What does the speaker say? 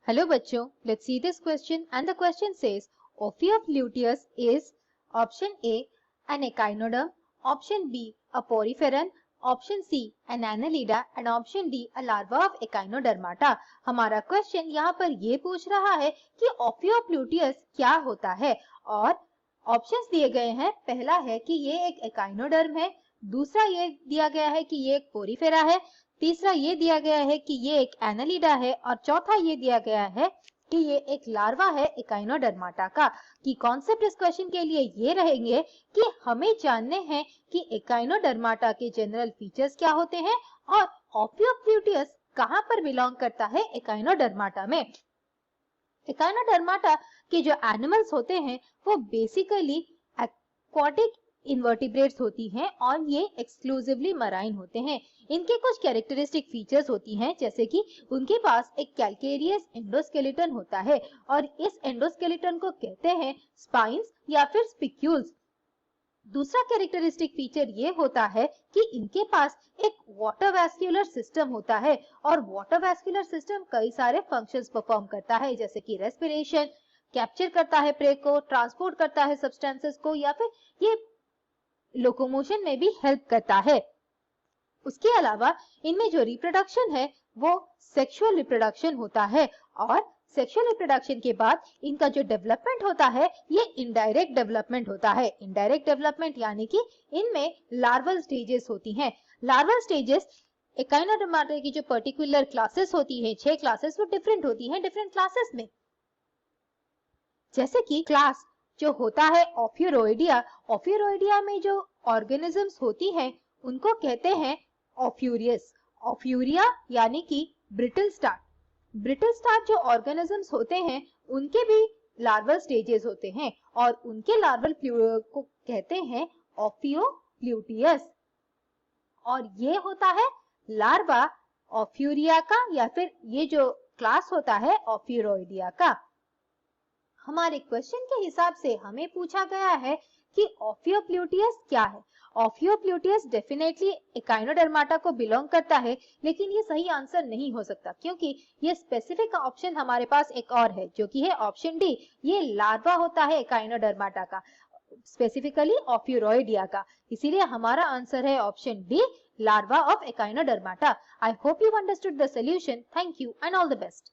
Hello बच्चों, let's see this question and the question says Ophiogluteus is option A an echinoderm, option B a poriferan, option C an annelida and option D a larva of echinodermata। हमारा question यहाँ पर ये पूछ रहा है कि Ophiogluteus क्या होता है और ऑप्शंस दिए गए हैं। पहला है कि ये एक एकाइनोडर्म है, दूसरा ये दिया गया है कि ये एक पोरीफेरा है, तीसरा ये दिया गया है कि ये एक एनालिडा है और चौथा ये दिया गया है कि ये एक लार्वा है एकाइनोडर्माटा का। कि कॉन्सेप्ट इस क्वेश्चन के लिए ये रहेंगे कि हमें जानने हैं कि एकाइनोडर्माटा के जनरल फीचर्स क्या होते हैं और ऑफियोक्ल्यूटियस कहाँ पर बिलोंग करता है एकाइनोडर्माटा में। एकाइनोडर्माटा के जो एनिमल्स होते हैं वो बेसिकली एक्वाटिक इन्वर्टिब्रेट्स होती हैं और ये एक्सक्लूसिवली मराइन होते हैं। इनके कुछ कैरेक्टरिस्टिक फीचर्स होती हैं जैसे कि उनके पास एक कैल्केरियस एंडोस्केलेटन होता है और इस एंडोस्केलेटन को कहते हैं स्पाइंस या फिर स्पिक्यूल्स। दूसरा कैरेक्टरिस्टिक फीचर ये होता है कि इनके पास एक वाटर वैस्कुलर सिस्टम होता है और वाटर वैस्कुलर सिस्टम कई सारे फंक्शंस परफॉर्म करता है जैसे कि रेस्पिरेशन, कैप्चर करता है प्रे को, ट्रांसपोर्ट करता है सब्सटेंसेस को या फिर ये लोकोमोशन में भी हेल्प करता है। उसके अलावा इनमें जो रिप्रोडक्शन है वो सेक्सुअल रिप्रोडक्शन होता है और सेक्सुअल रिप्रोडक्शन के बाद इनका जो डेवलपमेंट होता है ये इनडायरेक्ट डेवलपमेंट होता है। इनडायरेक्ट डेवलपमेंट यानी कि इनमें लार्वल स्टेजेस होती हैं। लार्वल स्टेजेस एकाइनोडर्माटा की जो पर्टिकुलर क्लासेस होती हैं, 6 क्लासेस, वो डिफरेंट होती हैं डिफरेंट क्लासेस में। जैसे कि क्लास जो होता है ऑफियोरॉइडिया, ऑफियोरॉइडिया में जो ऑर्गेनिजम्स होती हैं उनको कहते हैं ऑफ्यूरियस। ऑफ्यूरिया यानी कि ब्रिटल स्टार्ट। ब्रिटल स्टार्ट जो ऑर्गेनिजम्स होते हैं उनके भी लार्वल स्टेजेस होते हैं और उनके लार्वल को कहते हैं ऑफियोक्ल्यूटियस और ये होता है लार्वा ऑफ्यूरिया का या फिर ये जो क्लास होता है ऑफियोरॉइडिया का। हमारे क्वेश्चन के हिसाब से हमें पूछा गया है कि ऑफियोक्ल्यूटियस क्या है। ऑफियोक्ल्यूटियस डेफिनेटली एकाइनोडर्माटा को बिलोंग करता है, लेकिन ये सही आंसर नहीं हो सकता क्योंकि ये स्पेसिफिक ऑप्शन हमारे पास एक और है जो कि है ऑप्शन डी। ये लार्वा होता है एकाइनोडर्माटा का, स्पेसिफिकली ऑफ्यूरॉइडिया का। इसीलिए हमारा आंसर है option D, larva of Echinodermata. I hope you understood the solution. Thank you and all the best.